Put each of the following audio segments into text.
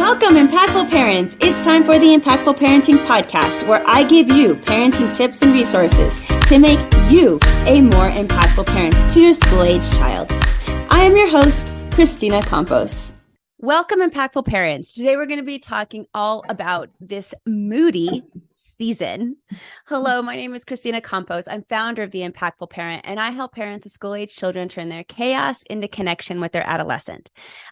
Welcome, Impactful Parents. It's time for the Impactful Parenting Podcast, where I give you parenting tips and resources to make you a more impactful parent to your school-age child. I am your host, Kristina Campos. Welcome, Impactful Parents. Today we're going to be talking all about this Moody season. Hello, my name is Kristina Campos. I'm founder of The Impactful Parent, and I help parents of school-age children turn their chaos into connection with their adolescent.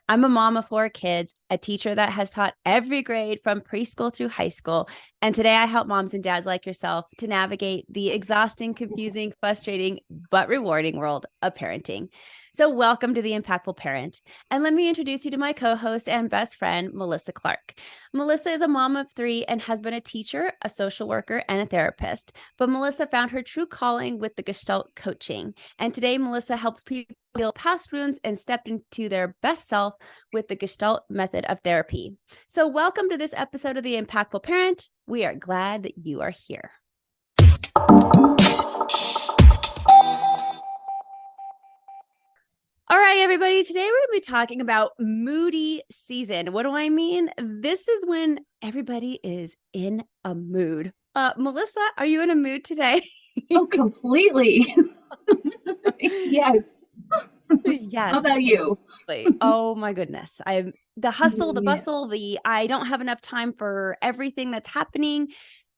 I'm a mom of 4 kids, a teacher that has taught every grade from preschool through high school, and today I help moms and dads like yourself to navigate the exhausting, confusing, frustrating, but rewarding world of parenting. So welcome to The Impactful Parent. And let me introduce you to my co-host and best friend, Melissa Clark. Melissa is a mom of 3 and has been a teacher, a social worker, and a therapist. But Melissa found her true calling with the Gestalt coaching. And today, Melissa helps people heal past wounds and step into their best self with the Gestalt method of therapy. So welcome to this episode of The Impactful Parent. We are glad that you are here. All right, everybody, today we're going to be talking about Moody season. What do I mean? This is when everybody is in a mood. Melissa, are you in a mood today? Oh, completely. Yes. Yes. How about you? Oh my goodness. I'm the hustle, the bustle, I don't have enough time for everything that's happening.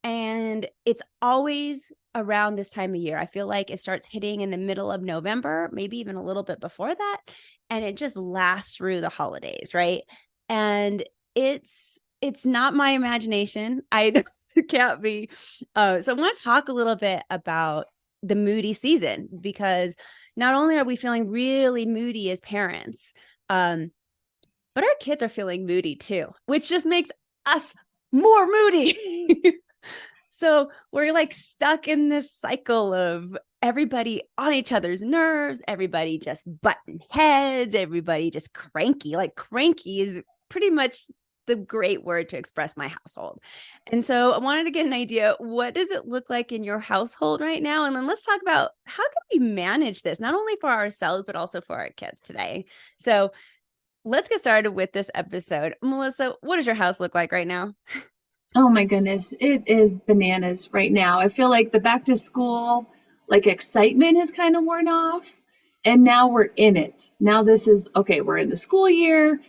And it's always around this time of year. I feel like it starts hitting in the middle of November, maybe even a little bit before that. And it just lasts through the holidays, right? And it's not my imagination. I can't be. So I want to talk a little bit about the moody season, because not only are we feeling really moody as parents, but our kids are feeling moody too, which just makes us more moody. So we're like stuck in this cycle of everybody on each other's nerves, everybody just button heads, everybody just cranky. Like cranky is pretty much the great word to express my household. And so I wanted to get an idea, what does it look like in your household right now? And then let's talk about how can we manage this, not only for ourselves, but also for our kids today. So let's get started with this episode. Melissa, what does your house look like right now? Oh my goodness, it is bananas right now. I feel like the back to school excitement has kind of worn off, and now we're in it. Now this is okay, we're in the school year.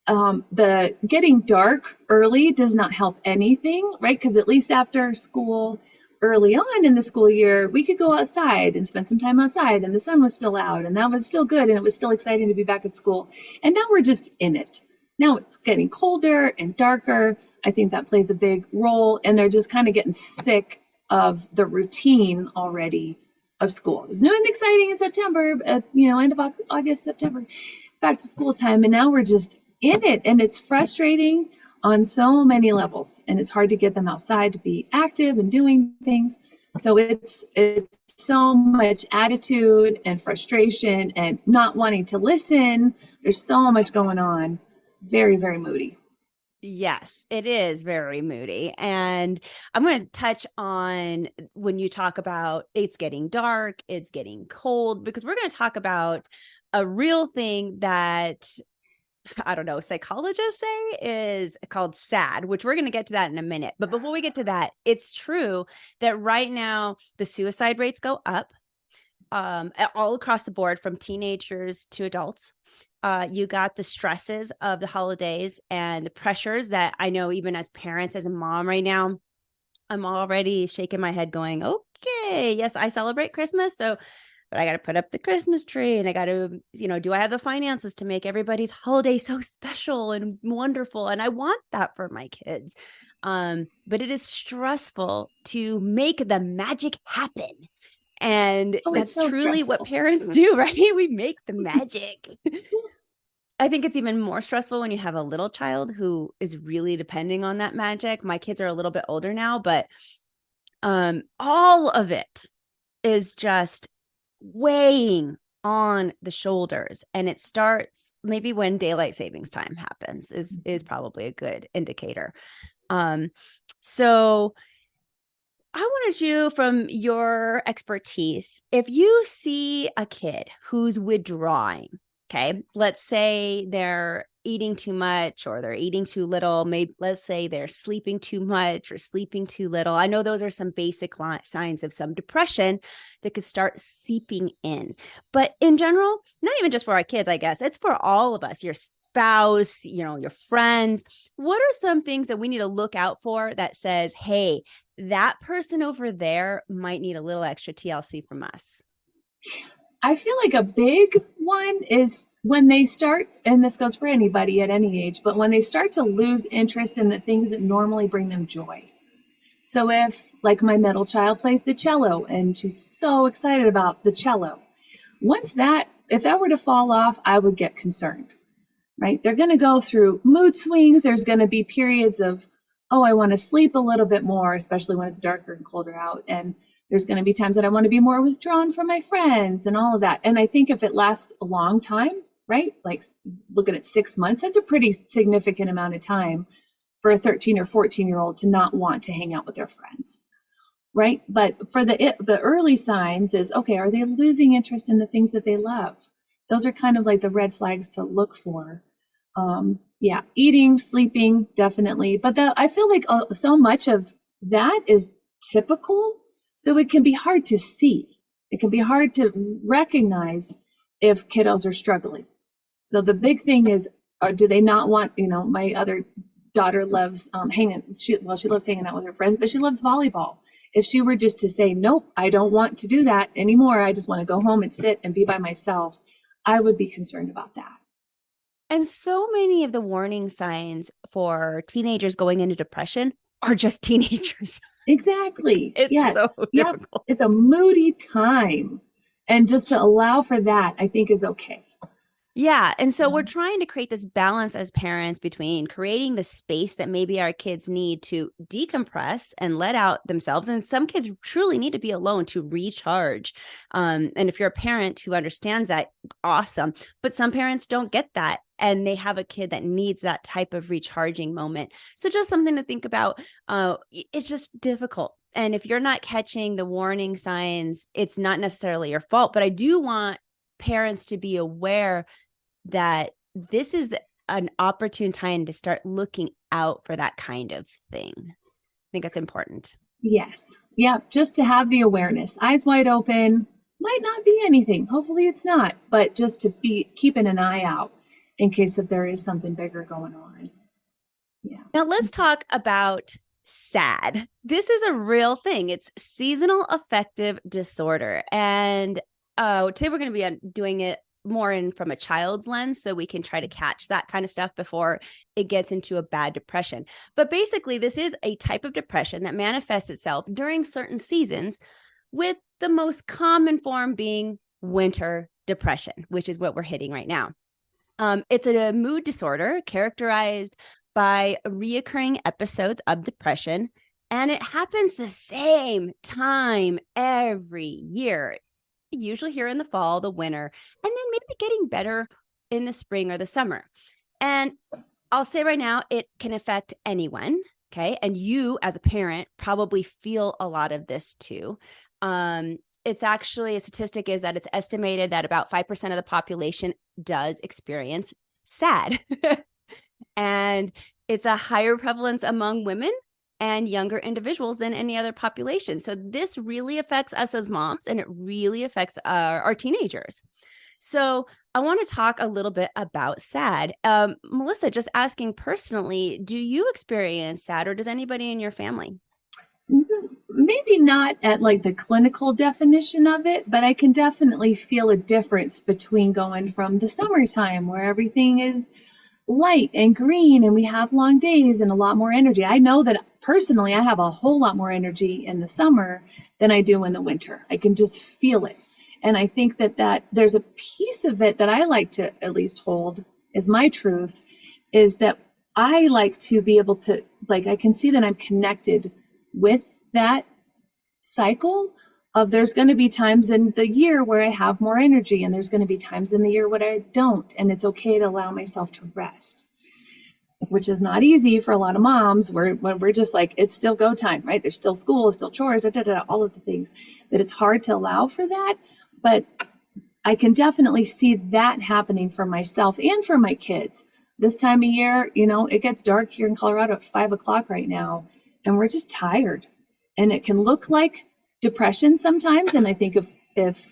The getting dark early does not help anything, right? Because at least after school, early on in the school year, we could go outside and spend some time outside, and the sun was still out, and that was still good, and it was still exciting to be back at school. And now we're just in it. Now it's getting colder and darker. I think that plays a big role, and they're just kind of getting sick of the routine already of school. It was new and exciting in September, end of August, September, back to school time, and now we're just in it, and it's frustrating on so many levels, and it's hard to get them outside to be active and doing things. So it's so much attitude and frustration and not wanting to listen. There's so much going on. Very, very moody. Yes, it is very moody. And I'm going to touch on when you talk about it's getting dark, it's getting cold, because we're going to talk about a real thing that, I don't know, psychologists say is called SAD, which we're going to get to that in a minute. But before we get to that, it's true that right now the suicide rates go up all across the board, from teenagers to adults. You got the stresses of the holidays and the pressures that I know, even as parents, as a mom right now, I'm already shaking my head going, okay, yes, I celebrate Christmas. So, but I got to put up the Christmas tree, and I got to, do I have the finances to make everybody's holiday so special and wonderful? And I want that for my kids. But it is stressful to make the magic happen. And that's so truly stressful. What parents do, right? We make the magic. I think it's even more stressful when you have a little child who is really depending on that magic. My kids are a little bit older now, but all of it is just weighing on the shoulders. And it starts maybe when daylight savings time happens is probably a good indicator. So I wanted you, from your expertise, if you see a kid who's withdrawing, okay, let's say they're eating too much or they're eating too little. Maybe let's say they're sleeping too much or sleeping too little. I know those are some basic signs of some depression that could start seeping in. But in general, not even just for our kids, I guess, it's for all of us, your spouse, your friends. What are some things that we need to look out for that says, hey, that person over there might need a little extra TLC from us? I feel like a big one is when they start, and this goes for anybody at any age, but when they start to lose interest in the things that normally bring them joy. So if, like, my middle child plays the cello and she's so excited about the cello, if that were to fall off, I would get concerned, right? They're going to go through mood swings. There's going to be periods of, oh, I want to sleep a little bit more, especially when it's darker and colder out. And there's going to be times that I want to be more withdrawn from my friends and all of that. And I think if it lasts a long time, right? Like looking at 6 months, that's a pretty significant amount of time for a 13 or 14-year-old to not want to hang out with their friends, right? But for the early signs is, okay, are they losing interest in the things that they love? Those are kind of like the red flags to look for. Yeah, eating, sleeping, definitely. But I feel like so much of that is typical. So it can be hard to see. It can be hard to recognize if kiddos are struggling. So the big thing is, do they not want, my other daughter loves she loves hanging out with her friends, but she loves volleyball. If she were just to say, nope, I don't want to do that anymore, I just want to go home and sit and be by myself, I would be concerned about that. And so many of the warning signs for teenagers going into depression are just teenagers. Exactly. It's yes. so difficult. Yep. It's a moody time. And just to allow for that, I think is okay. Yeah. And so we're trying to create this balance as parents between creating the space that maybe our kids need to decompress and let out themselves. And some kids truly need to be alone to recharge. And if you're a parent who understands that, awesome. But some parents don't get that. And they have a kid that needs that type of recharging moment. So just something to think about. It's just difficult. And if you're not catching the warning signs, it's not necessarily your fault. But I do want parents to be aware that this is an opportune time to start looking out for that kind of thing. I think that's important. Yes. Yeah. Just to have the awareness, eyes wide open, might not be anything. Hopefully it's not, but just to be keeping an eye out in case that there is something bigger going on. Yeah. Now let's talk about SAD. This is a real thing. It's Seasonal Affective Disorder. And today we're going to be doing it more from a child's lens, so we can try to catch that kind of stuff before it gets into a bad depression. But basically, this is a type of depression that manifests itself during certain seasons, with the most common form being winter depression, which is what we're hitting right now. It's a mood disorder characterized by reoccurring episodes of depression, and it happens the same time every year. Usually here in the fall, the winter, and then maybe getting better in the spring or the summer. And I'll say right now, it can affect anyone. Okay. And you as a parent probably feel a lot of this too. It's actually, a statistic is that it's estimated that about 5% of the population does experience SAD. And it's a higher prevalence among women and younger individuals than any other population. So this really affects us as moms, and it really affects our teenagers. So I want to talk a little bit about SAD. Melissa, just asking personally, do you experience SAD, or does anybody in your family? Maybe not at like the clinical definition of it, but I can definitely feel a difference between going from the summertime where everything is light and green and we have long days and a lot more energy. I know that personally I have a whole lot more energy in the summer than I do in the winter. I can just feel it. And I think that there's a piece of it that I like to at least hold as my truth, is that I like to be able to, like, I can see that I'm connected with that cycle of there's going to be times in the year where I have more energy, and there's going to be times in the year where I don't, and it's okay to allow myself to rest, which is not easy for a lot of moms when we're just like, it's still go time, right? There's still school, still chores, all of the things, that it's hard to allow for that. But I can definitely see that happening for myself and for my kids. this time of year, it gets dark here in Colorado at 5 o'clock right now, and we're just tired. And it can look like depression sometimes. And I think if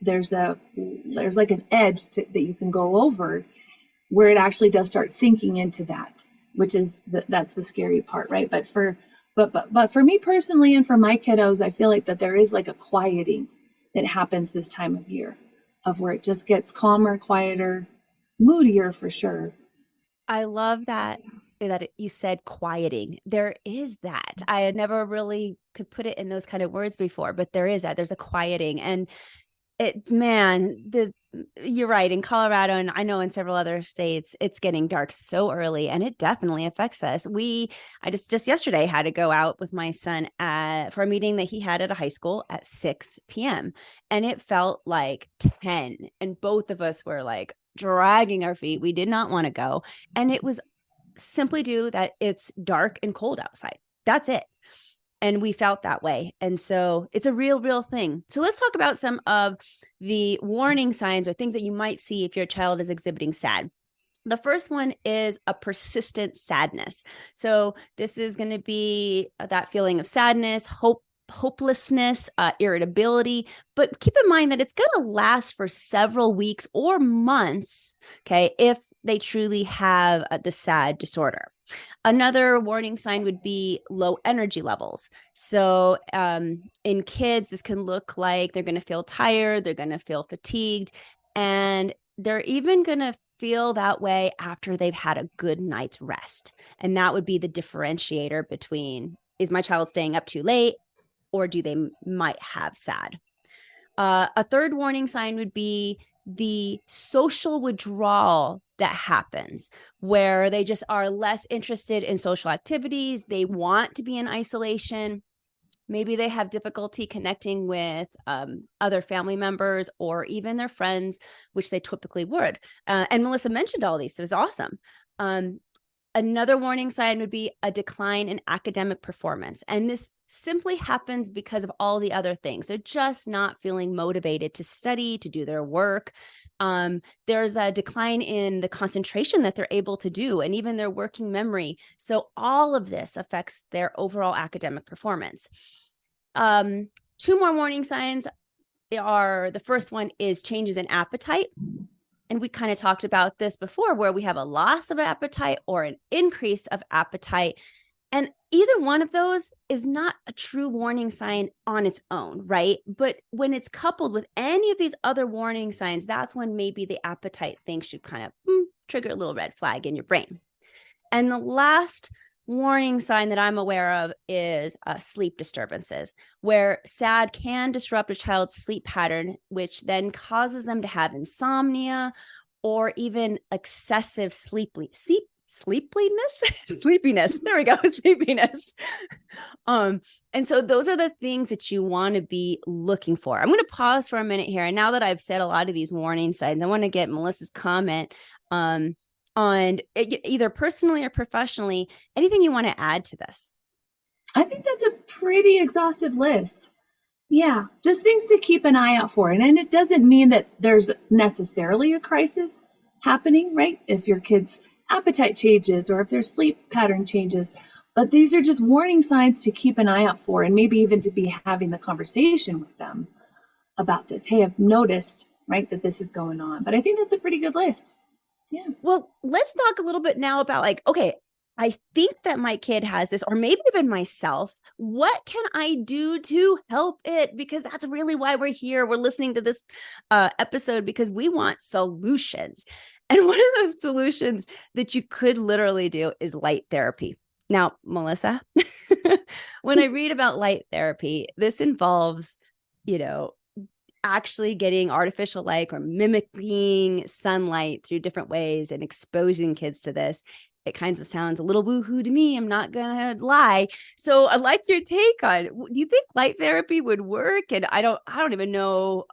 there's like an edge that you can go over where it actually does start sinking into that, which is that's the scary part, right? But for me personally and for my kiddos, I feel like that there is like a quieting that happens this time of year, of where it just gets calmer, quieter, moodier for sure. I love that you said quieting. There is that. I had never really could put it in those kind of words before, but there is that. There's a quieting. And you're right. In Colorado, and I know in several other states, it's getting dark so early, and it definitely affects us. I just yesterday had to go out with my son for a meeting that he had at a high school at 6 p.m. and it felt like 10, and both of us were like dragging our feet. We did not want to go, and it was simply due that it's dark and cold outside. That's it. And we felt that way. And so it's a real thing. So let's talk about some of the warning signs or things that you might see if your child is exhibiting SAD. The first one is a persistent sadness. So this is going to be that feeling of sadness, hopelessness, irritability, but keep in mind that it's going to last for several weeks or months, okay, if they truly have the SAD disorder. Another warning sign would be low energy levels. So in kids, this can look like they're going to feel tired, they're going to feel fatigued, and they're even going to feel that way after they've had a good night's rest. And that would be the differentiator between, is my child staying up too late, or do they might have SAD? A third warning sign would be the social withdrawal that happens, where they just are less interested in social activities. They want to be in isolation. Maybe they have difficulty connecting with other family members or even their friends, which they typically would. And Melissa mentioned all these, so it was awesome. Another warning sign would be a decline in academic performance. And this simply happens because of all the other things. They're just not feeling motivated to study, to do their work. There's a decline in the concentration that they're able to do, and even their working memory. So all of this affects their overall academic performance. Two more warning signs are, the first one is changes in appetite. And we kind of talked about this before, where we have a loss of appetite or an increase of appetite. And either one of those is not a true warning sign on its own, right? But when it's coupled with any of these other warning signs, that's when maybe the appetite thing should kind of trigger a little red flag in your brain. And the last warning sign that I'm aware of is sleep disturbances, where SAD can disrupt a child's sleep pattern, which then causes them to have insomnia or even excessive sleepiness. There we go. Sleepiness. And so those are the things that you want to be looking for. I'm going to pause for a minute here. And now that I've said a lot of these warning signs, I want to get Melissa's comment on either personally or professionally, anything you want to add to this? I think that's a pretty exhaustive list. Yeah, just things to keep an eye out for. And it doesn't mean that there's necessarily a crisis happening, right? If your kid's appetite changes or if their sleep pattern changes. But these are just warning signs to keep an eye out for, and maybe even to be having the conversation with them about this. Hey, I've noticed, right, that this is going on. But I think that's a pretty good list. Yeah. Well, let's talk a little bit now about like, okay, I think that my kid has this, or maybe even myself. What can I do to help it? Because that's really why we're here. We're listening to this episode because we want solutions. And one of those solutions that you could literally do is light therapy. Now, Melissa, when I read about light therapy, this involves, actually getting artificial light or mimicking sunlight through different ways and exposing kids to this. It kind of sounds a little woohoo to me. I'm not going to lie. So I'd like your take on, do you think light therapy would work? And I don't even know.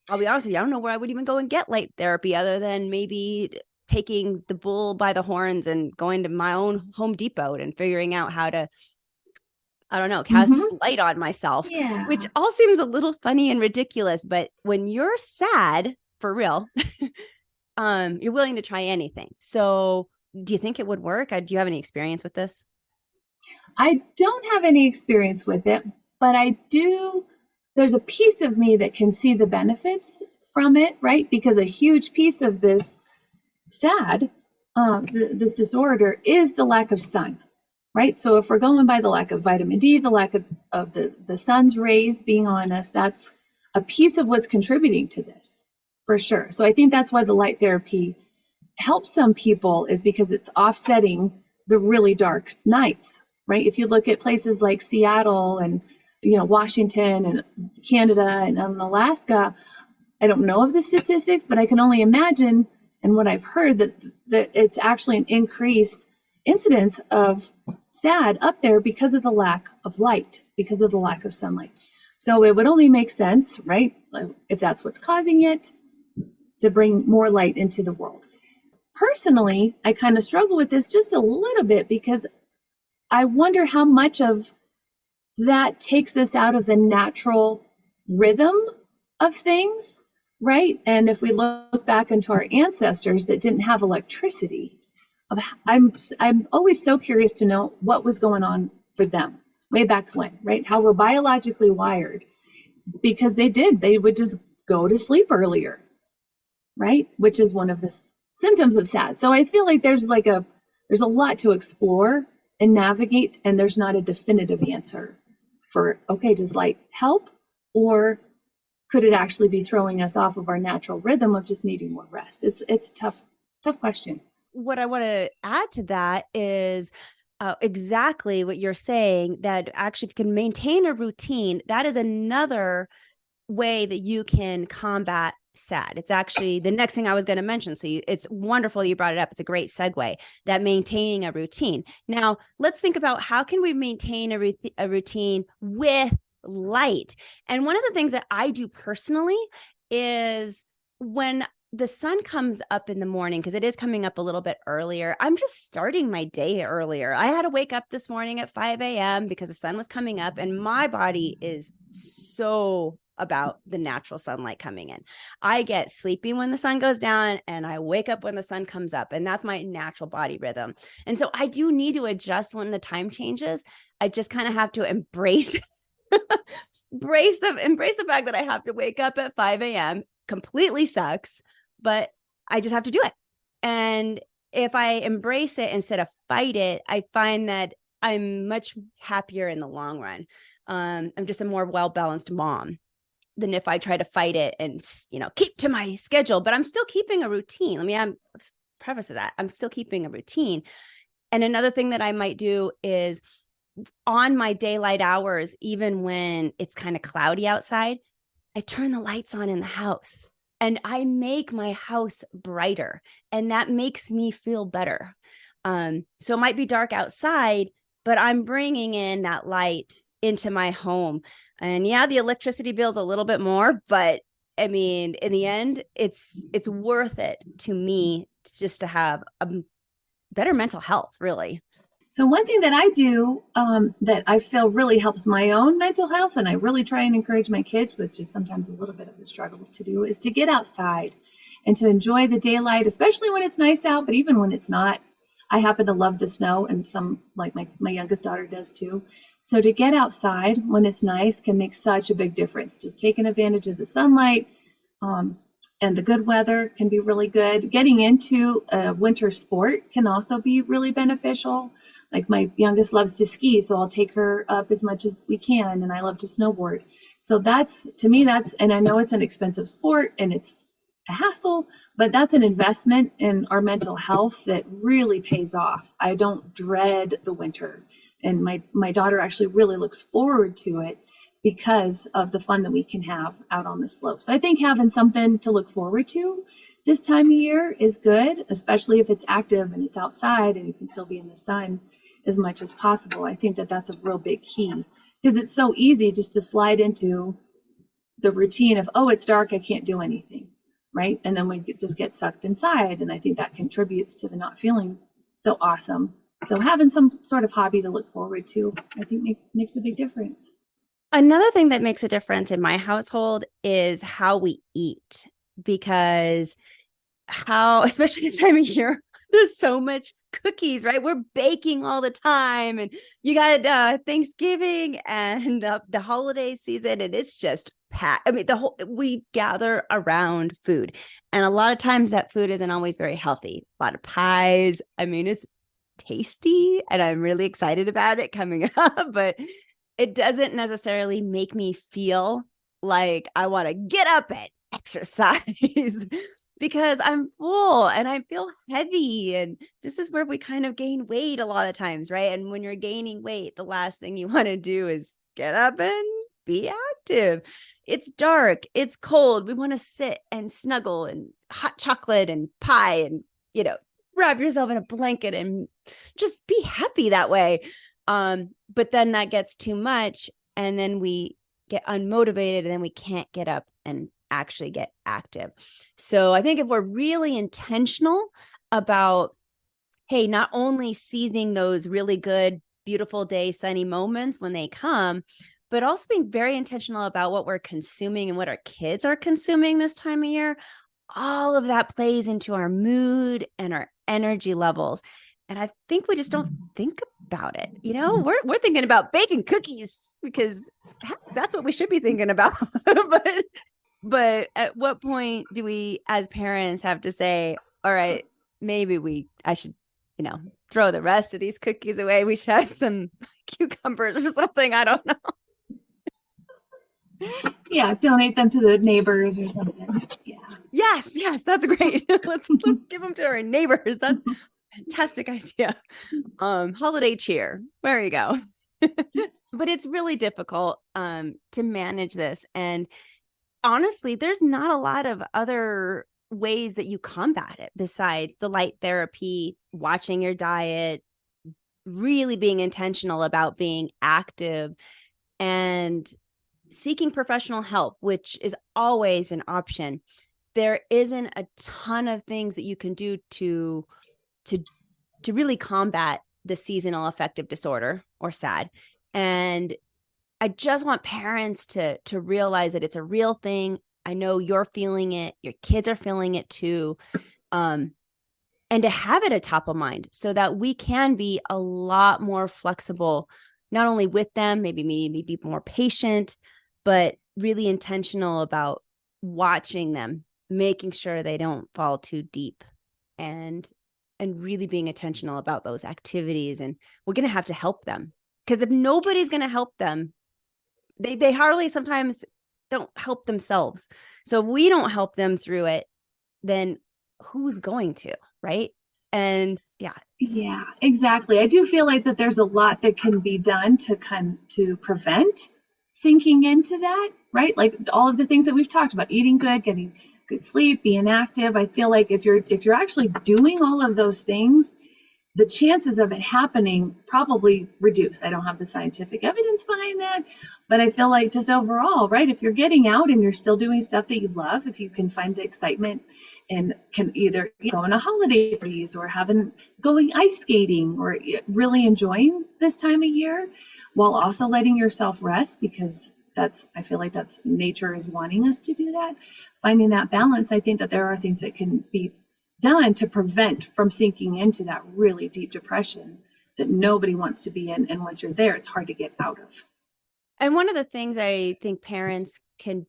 I'll be honest with you. I don't know where I would even go and get light therapy other than maybe taking the bull by the horns and going to my own Home Depot and figuring out how to, I don't know, cast light on myself, which all seems a little funny and ridiculous. But when you're sad, for real, You're willing to try anything. So do you think it would work? Do you have any experience with this? I don't have any experience with it, but I do. There's a piece of me that can see the benefits from it, right? Because a huge piece of this SAD, this disorder, is the lack of sun, right? So if we're going by the lack of vitamin D, the lack of the sun's rays being on us, that's a piece of what's contributing to this, for sure. So I think that's why the light therapy helps some people, is because it's offsetting the really dark nights, right? If you look at places like Seattle and Washington and Canada and Alaska, I don't know of the statistics, but I can only imagine, and what I've heard, that it's actually an increased incidence of SAD up there because of the lack of light, because of the lack of sunlight. So it would only make sense, right, if that's what's causing it, to bring more light into the world. Personally, I kind of struggle with this just a little bit, because I wonder how much of that takes us out of the natural rhythm of things, right? And if we look back into our ancestors that didn't have electricity, I'm always so curious to know what was going on for them way back when, right? How we're biologically wired, because they would just go to sleep earlier, right? Which is one of the symptoms of SAD. So I feel like there's a lot to explore and navigate, and there's not a definitive answer for, okay, does light help, or could it actually be throwing us off of our natural rhythm of just needing more rest? It's tough question. What I want to add to that is exactly what you're saying, that actually, if you can maintain a routine, that is another way that you can combat SAD. It's actually the next thing I was going to mention. So it's wonderful you brought it up. It's a great segue, that maintaining a routine. Now, let's think about how can we maintain a routine with light. And one of the things that I do personally is, when the sun comes up in the morning, because it is coming up a little bit earlier, I'm just starting my day earlier. I had to wake up this morning at 5 a.m. because the sun was coming up, and my body is so about the natural sunlight coming in. I get sleepy when the sun goes down, and I wake up when the sun comes up, and that's my natural body rhythm. And so I do need to adjust when the time changes. I just kind of have to embrace embrace the fact that I have to wake up at 5 a.m. Completely sucks, but I just have to do it. And if I embrace it instead of fight it, I find that I'm much happier in the long run. I'm just a more well-balanced mom than if I try to fight it and, keep to my schedule, but I'm still keeping a routine. I'm preface of that. I'm still keeping a routine. And another thing that I might do is, on my daylight hours, even when it's kind of cloudy outside, I turn the lights on in the house and I make my house brighter, and that makes me feel better. So it might be dark outside, but I'm bringing in that light into my home. And yeah, the electricity bill is a little bit more, but I mean, in the end, it's worth it to me just to have a better mental health, really. So one thing that I do, that I feel really helps my own mental health, and I really try and encourage my kids, which is sometimes a little bit of a struggle to do, is to get outside and to enjoy the daylight, especially when it's nice out, but even when it's not. I happen to love the snow, and some, like my youngest daughter does too. So to get outside when it's nice can make such a big difference. Just taking advantage of the sunlight, and the good weather can be really good. Getting into a winter sport can also be really beneficial. Like my youngest loves to ski, so I'll take her up as much as we can, and I love to snowboard. So that's, to me, and I know it's an expensive sport and it's a hassle, but that's an investment in our mental health that really pays off. I don't dread the winter, and my daughter actually really looks forward to it because of the fun that we can have out on the slopes. So I think having something to look forward to this time of year is good, especially if it's active and it's outside and you can still be in the sun as much as possible. I think that that's a real big key, because it's so easy just to slide into the routine of, oh, it's dark, I can't do anything, right? And then we just get sucked inside, and I think that contributes to the not feeling so awesome. So having some sort of hobby to look forward to, I think makes a big difference. Another thing that makes a difference in my household is how we eat, because how, especially this time of year, there's so much cookies, right? We're baking all the time, and you got Thanksgiving and the holiday season, and it's just packed. I mean, we gather around food, and a lot of times that food isn't always very healthy. A lot of pies. I mean, it's tasty, and I'm really excited about it coming up, but it doesn't necessarily make me feel like I want to get up and exercise because I'm full and I feel heavy. And this is where we kind of gain weight a lot of times, right? And when you're gaining weight, the last thing you want to do is get up and be active. It's dark, it's cold. We want to sit and snuggle and hot chocolate and pie and, wrap yourself in a blanket and just be happy that way. But then that gets too much, and then we get unmotivated, and then we can't get up and actually get active. So I think if we're really intentional about, hey, not only seizing those really good, beautiful day, sunny moments when they come, but also being very intentional about what we're consuming and what our kids are consuming this time of year, all of that plays into our mood and our energy levels. And I think we just don't think about it. We're thinking about baking cookies because that's what we should be thinking about. but at what point do we, as parents, have to say, all right, maybe I should, throw the rest of these cookies away. We should have some cucumbers or something. I don't know. Yeah, donate them to the neighbors or something. Yeah. Yes, that's great. let's give them to our neighbors. That's a fantastic idea. Holiday cheer. There you go. But it's really difficult to manage this. And honestly, there's not a lot of other ways that you combat it besides the light therapy, watching your diet, really being intentional about being active, and seeking professional help, which is always an option. There isn't a ton of things that you can do to really combat the seasonal affective disorder, or SAD. And I just want parents to realize that it's a real thing. I know you're feeling it. Your kids are feeling it too. And to have it at top of mind so that we can be a lot more flexible, not only with them, maybe be more patient, but really intentional about watching them, making sure they don't fall too deep, and really being intentional about those activities. And we're going to have to help them, because if nobody's going to help them, they hardly sometimes don't help themselves. So if we don't help them through it, then who's going to, right? And yeah, exactly. I do feel like that there's a lot that can be done to prevent sinking into that, right? Like all of the things that we've talked about: eating good, getting good sleep, being active. I feel like if you're actually doing all of those things, the chances of it happening probably reduce. I don't have the scientific evidence behind that, but I feel like just overall, right? If you're getting out and you're still doing stuff that you love, if you can find the excitement and can either go on a holiday breeze or going ice skating or really enjoying this time of year while also letting yourself rest, because I feel like that's nature is wanting us to do that. Finding that balance, I think that there are things that can be done to prevent from sinking into that really deep depression that nobody wants to be in. And once you're there, it's hard to get out of. And one of the things I think parents can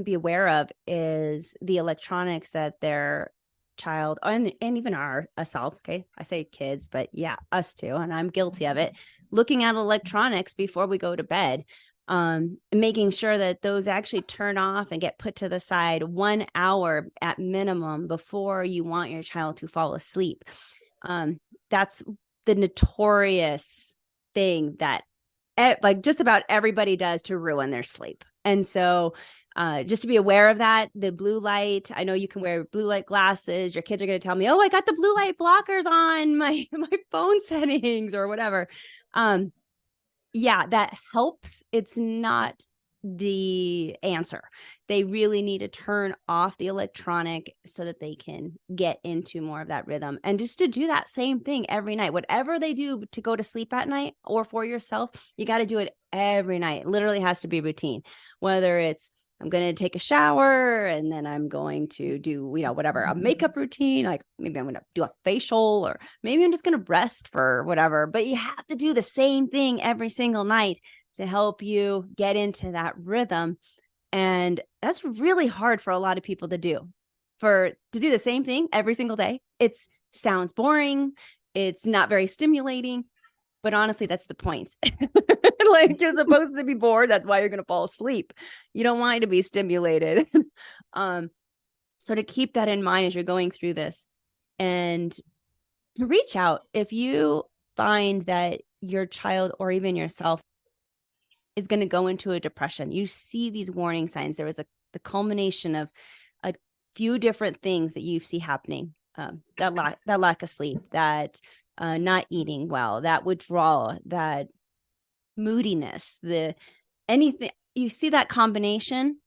be aware of is the electronics that their child, and even ourselves, okay, I say kids, but yeah, us too, and I'm guilty of it, looking at electronics before we go to bed. Making sure that those actually turn off and get put to the side 1 hour at minimum before you want your child to fall asleep. That's the notorious thing that like just about everybody does to ruin their sleep. And so just to be aware of that, the blue light, I know you can wear blue light glasses. Your kids are going to tell me, oh, I got the blue light blockers on my phone settings or whatever. Yeah, that helps. It's not the answer. They really need to turn off the electronic so that they can get into more of that rhythm. And just to do that same thing every night, whatever they do to go to sleep at night or for yourself, you got to do it every night. It literally has to be routine, whether it's I'm going to take a shower, and then I'm going to do, whatever, a makeup routine. Like maybe I'm going to do a facial, or maybe I'm just going to rest for whatever. But you have to do the same thing every single night to help you get into that rhythm. And that's really hard for a lot of people to do. To do the same thing every single day. It sounds boring. It's not very stimulating. But honestly, that's the point. Like, you're supposed to be bored. That's why you're going to fall asleep. You don't want to be stimulated. So to keep that in mind as you're going through this, and reach out if you find that your child or even yourself is going to go into a depression. You see these warning signs. There was the culmination of a few different things that you see happening. That lack of sleep, that not eating well, that withdrawal, that moodiness, anything you see that combination,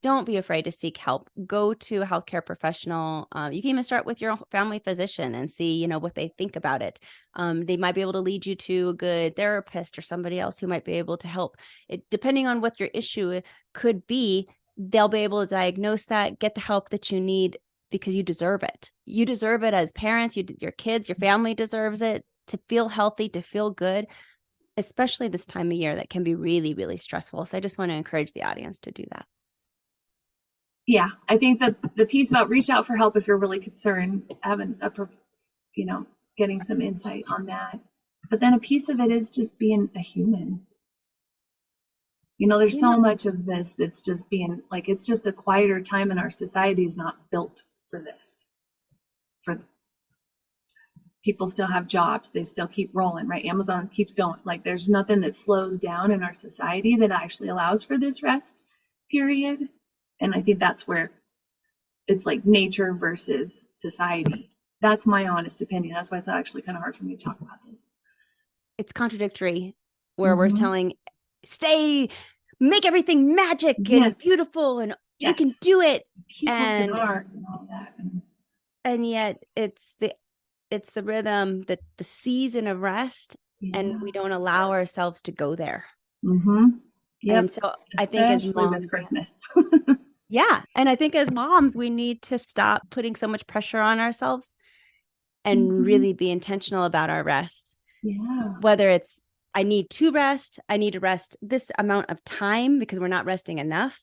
don't be afraid to seek help. Go to a healthcare professional. You can even start with your family physician and see, what they think about it. They might be able to lead you to a good therapist or somebody else who might be able to help. Depending on what your issue could be, they'll be able to diagnose that, get the help that you need, because you deserve it. You deserve it as parents. Your kids, your family deserves it, to feel healthy, to feel good, especially this time of year that can be really, really stressful. So I just want to encourage the audience to do that. Yeah, I think that the piece about reach out for help if you're really concerned, having getting some insight on that. But then a piece of it is just being a human. There's so much of this that's just being like, it's just a quieter time, and our society is not built for this. For people still have jobs, they still keep rolling, right? Amazon keeps going. Like, there's nothing that slows down in our society that actually allows for this rest period. And I think that's where it's like nature versus society. That's my honest opinion. That's why it's actually kind of hard for me to talk about this. It's contradictory, where we're telling, make everything magic and beautiful, and you can do it. Keep working hard and all that. And yet it's the rhythm, the season of rest, and we don't allow ourselves to go there. Yep. And so I think as moms, with Christmas. Yeah. And I think as moms, we need to stop putting so much pressure on ourselves and really be intentional about our rest. Yeah. Whether it's, I need to rest this amount of time because we're not resting enough,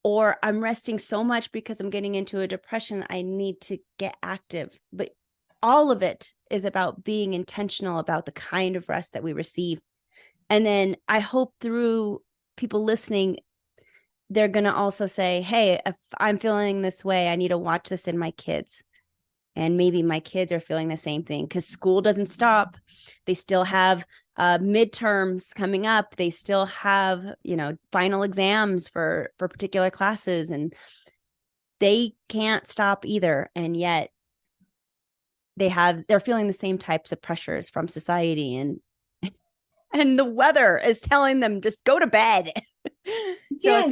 or I'm resting so much because I'm getting into a depression, I need to get active. But all of it is about being intentional about the kind of rest that we receive. And then I hope through people listening, they're going to also say, hey, if I'm feeling this way, I need to watch this in my kids. And maybe my kids are feeling the same thing, because school doesn't stop. They still have midterms coming up. They still have, final exams for particular classes, and they can't stop either. And yet they're feeling the same types of pressures from society, and the weather is telling them just go to bed. So I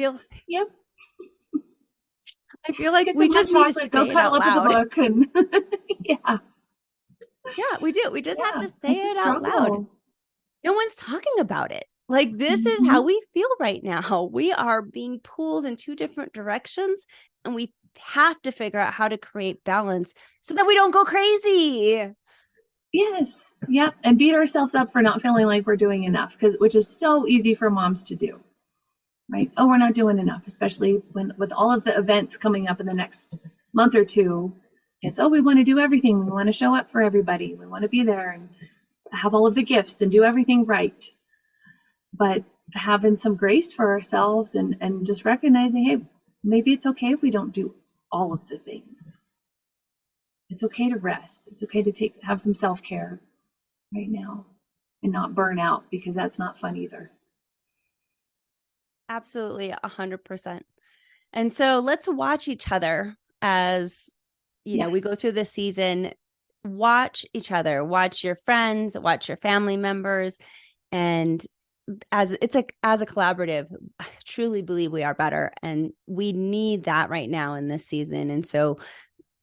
feel like we just need to say go it out loud. Book and yeah, we do. We just have to say it out loud. No one's talking about it. Like, this is how we feel right now. We are being pulled in two different directions, and we have to figure out how to create balance so that we don't go crazy. Yes. Yep. And beat ourselves up for not feeling like we're doing enough, which is so easy for moms to do. Right? Oh, we're not doing enough, especially with all of the events coming up in the next month or two. It's, we want to do everything. We want to show up for everybody. We want to be there and have all of the gifts and do everything right. But having some grace for ourselves and just recognizing, hey, maybe it's okay if we don't do all of the things. It's okay to rest. It's okay to have some self-care right now and not burn out, because that's not fun either. Absolutely, 100%. And so let's watch each other as, we go through this season. Watch each other, watch your friends, watch your family members. And as a collaborative, I truly believe we are better. And we need that right now in this season. And so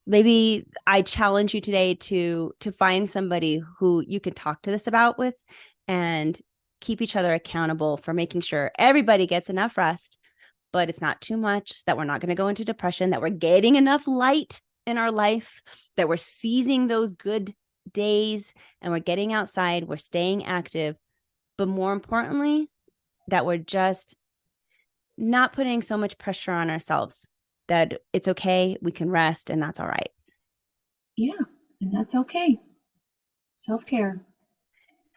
maybe I challenge you today to find somebody who you can talk to this about with, and keep each other accountable for making sure everybody gets enough rest, but it's not too much, that we're not going to go into depression, that we're getting enough light in our life, that we're seizing those good days and we're getting outside, we're staying active, but more importantly, that we're just not putting so much pressure on ourselves, that it's okay, we can rest, and that's all right. Yeah, and that's okay. Self-care.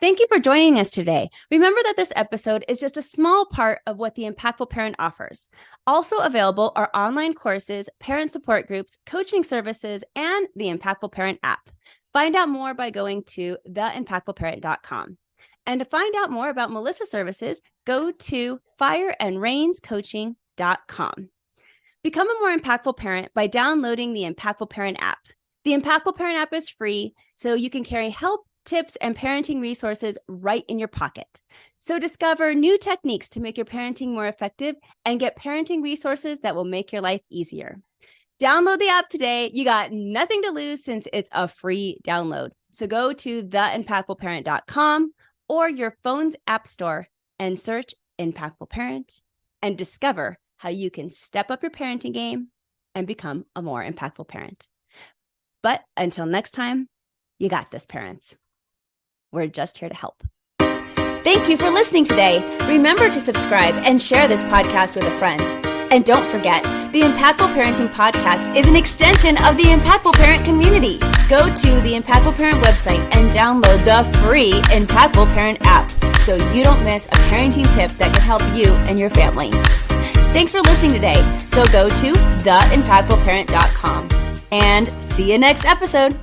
Thank you for joining us today. Remember that this episode is just a small part of what the Impactful Parent offers. Also available are online courses, parent support groups, coaching services, and the Impactful Parent app. Find out more by going to theimpactfulparent.com. And to find out more about Melissa's services, go to fireandrainscoaching.com. Become a more impactful parent by downloading the Impactful Parent app. The Impactful Parent app is free, so you can carry help, tips, and parenting resources right in your pocket. So discover new techniques to make your parenting more effective and get parenting resources that will make your life easier. Download the app today. You got nothing to lose since it's a free download. So go to theimpactfulparent.com or your phone's app store and search Impactful Parent and discover how you can step up your parenting game and become a more impactful parent. But until next time, you got this, parents. We're just here to help. Thank you for listening today. Remember to subscribe and share this podcast with a friend. And don't forget, the Impactful Parenting Podcast is an extension of the Impactful Parent community. Go to the Impactful Parent website and download the free Impactful Parent app so you don't miss a parenting tip that can help you and your family. Thanks for listening today. So go to theimpactfulparent.com and see you next episode.